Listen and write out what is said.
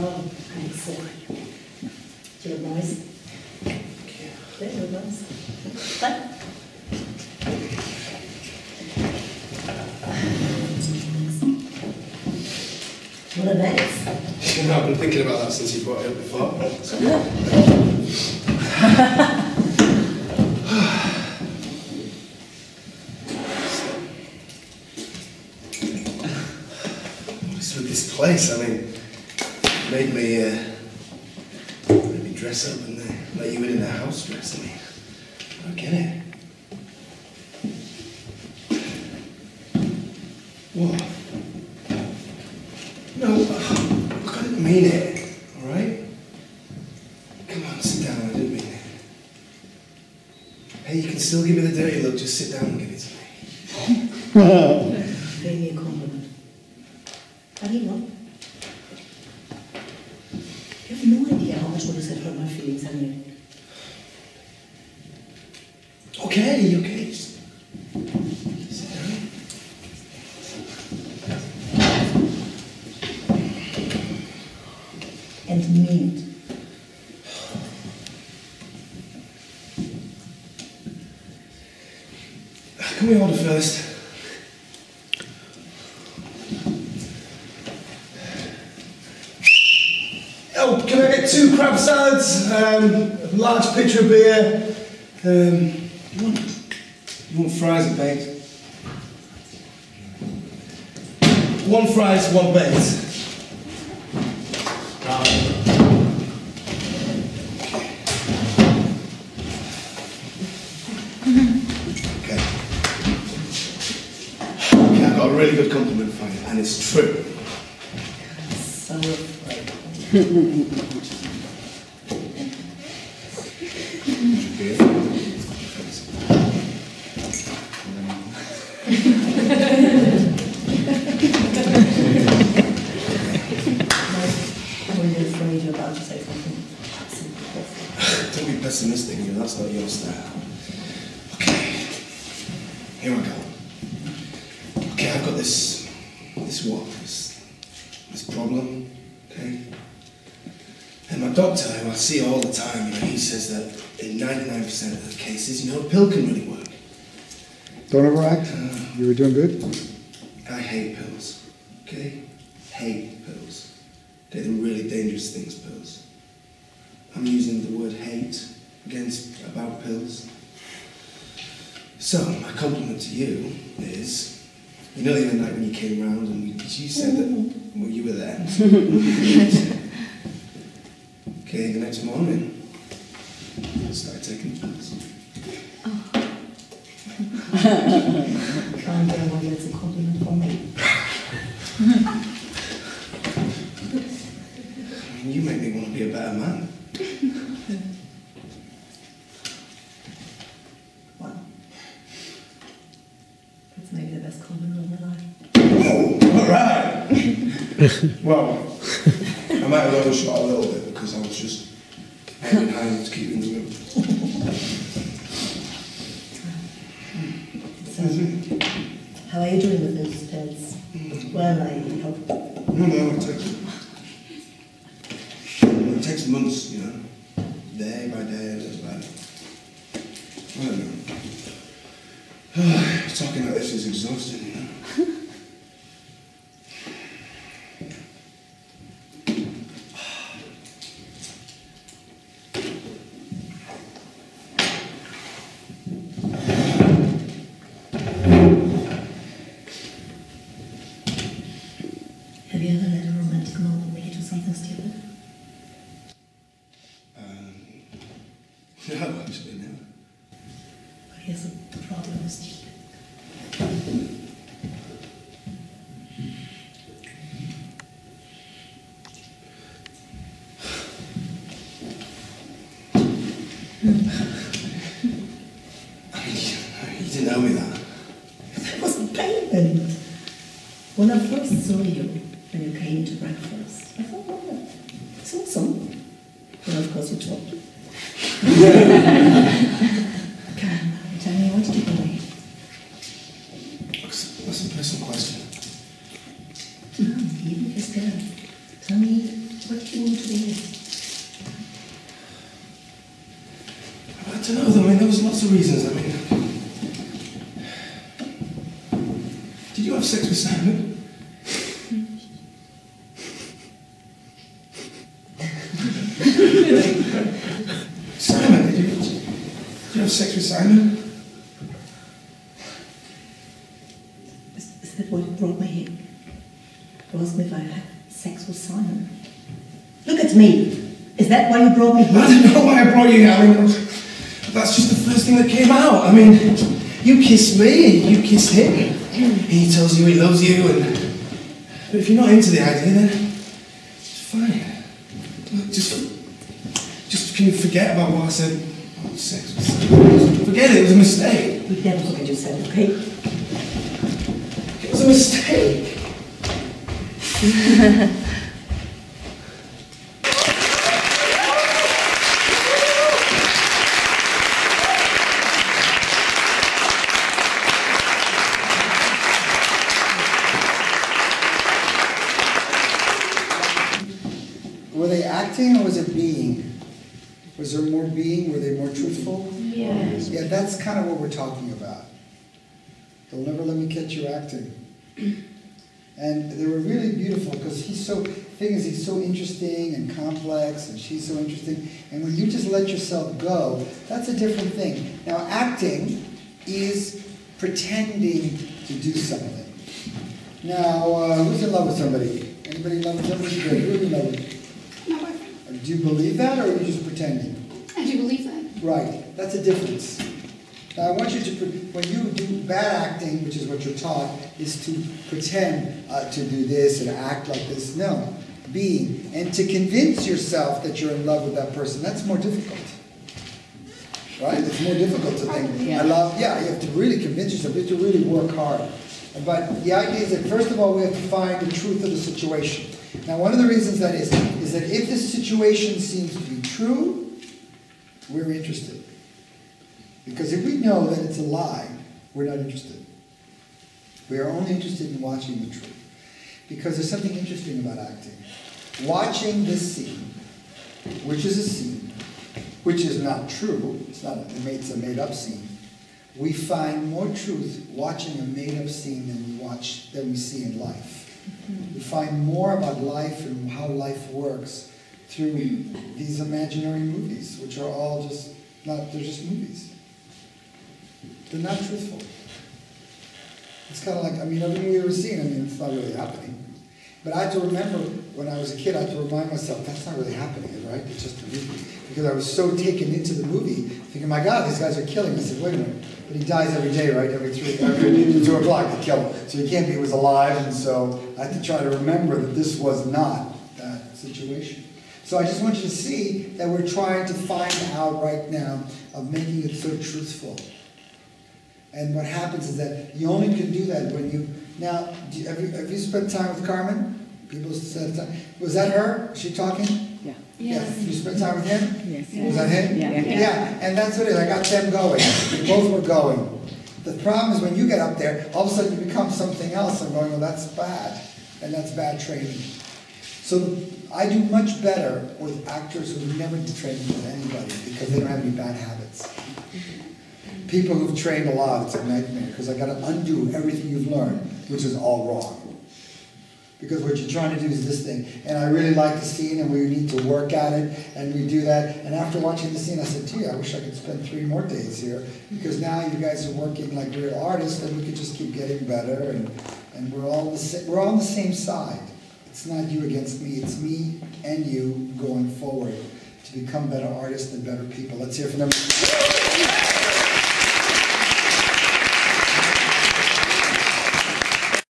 Oh, excellent. Do you look nice? Yeah, you look nice. Fine. What are those? You know, I've been thinking about that since you brought it up before. What's with this place? I mean, made me dress up and let you in a house dress. I mean, I don't get it. What? No, look, I didn't mean it, alright? Come on, sit down, I didn't mean it. Hey, you can still give me the dirty look, just sit down and give it to me. Pay me a compliment. How do you know? You have no idea how much what you said hurt my feelings, have you? Okay, just sit down. And mean it. Can we order first? Oh, can I get 2 crab salads, a large pitcher of beer, you want fries or baked? 1 fries, 1 baked. Okay, I've got a really good compliment for you, and it's true. I'm so afraid. Don't be pessimistic, you know, that's not your style. Okay, here I go. Okay, I've got this problem, okay? And my doctor, who I see all the time, you know, he says that in 99% of the cases, you know, a pill can really work. Don't overact. You were doing good. I hate pills, okay? Hate pills. They're the really dangerous things, pills. I'm using the word hate about pills. So, my compliment to you is, you know the other night when you came round and you said that, well, you were there. Okay, the next morning, I started taking pills. Can't get away, that's a compliment for me. I mean, you make me want to be a better man. Wow. That's maybe the best compliment of my life. Oh, all right. Well, I might have overshot a little bit because I was just aiming high to keep in the room. So, how are you doing with those pills? Well, I hope. No, it takes months, you know, day by day, a little bit. I don't know. Talking like this is exhausting, you know. Have you ever had a romantic moment where you do something stupid? No, actually, never. But here's the problem is stupid. I mean, you didn't know me that. That was payment. When I first saw you, when you came to breakfast, I thought, oh, it's awesome. And of course you talked. Carmen, tell me, what did you believe? That's a personal question. No, even if you're scared. Tell me, what do you don't know, though. I mean, there was lots of reasons. I mean, did you have sex with Simon? Simon, did you have sex with Simon? Is that why you brought me here? To ask me if I had sex with Simon? Look at me! Is that why you brought me here? I don't know why I brought you here. I mean, that's just the first thing that came out. I mean, you kiss me, you kiss him. He tells you he loves you, but if you're not into the idea, then it's fine. Look, just can you forget about what I said about sex? Forget it was a mistake. You'd never forget you said, okay? It was a mistake. Were they acting or was it being? Was there more being? Were they more truthful? Yeah. Yeah, that's kind of what we're talking about. They'll never let me catch you acting. And they were really beautiful because he's so interesting and complex and she's so interesting. And when you just let yourself go, that's a different thing. Now acting is pretending to do something. Now, who's in love with somebody? Anybody in love with somebody? Good. Who in love with? My boyfriend. Do you believe that or are you just pretending? I do believe that. Right, that's a difference. Now I want you to, when you do bad acting, which is what you're taught, is to pretend to do this and act like this. No, being. And to convince yourself that you're in love with that person, that's more difficult. Right? It's more difficult to think, Yeah. you have to really convince yourself, you have to really work hard. But the idea is that first of all, we have to find the truth of the situation. Now one of the reasons that is that if this situation seems to be true, we're interested. Because if we know that it's a lie, we're not interested. We are only interested in watching the truth. Because there's something interesting about acting. Watching this scene, which is a scene, which is not true, it's a made-up scene, we find more truth watching a made-up scene than we see in life. We find more about life and how life works through these imaginary movies, which are all they're just movies. They're not truthful. It's kind of like, every movie we've ever seen, it's not really happening. But I had to remember, when I was a kid, I had to remind myself, that's not really happening, right? It's just a movie. Because I was so taken into the movie, thinking, my God, these guys are killing. I said, wait a minute. But he dies every day, right? Every 2 o'clock they kill him. So he was alive, and so I had to try to remember that this was not that situation. So I just want you to see that we're trying to find out right now of making it so truthful. And what happens is that you only can do that when you... Now, have you spent time with Carmen? People said time. Was that her? Was she talking? Yeah. Yes. You spent time with him? Yes. Was that him? Yeah. Yeah, and that's what it is. I got them going. We both were going. The problem is when you get up there, all of a sudden you become something else. I'm going, well, that's bad. And that's bad training. So I do much better with actors who've never trained with anybody because they don't have any bad habits. People who've trained a lot, it's a nightmare because I got to undo everything you've learned, which is all wrong. Because what you're trying to do is this thing. And I really like the scene and we need to work at it and we do that. And after watching the scene, I said, gee, I wish I could spend 3 more days here because now you guys are working like real artists and we could just keep getting better and we're all on the same side. It's not you against me, it's me and you going forward to become better artists and better people. Let's hear from them.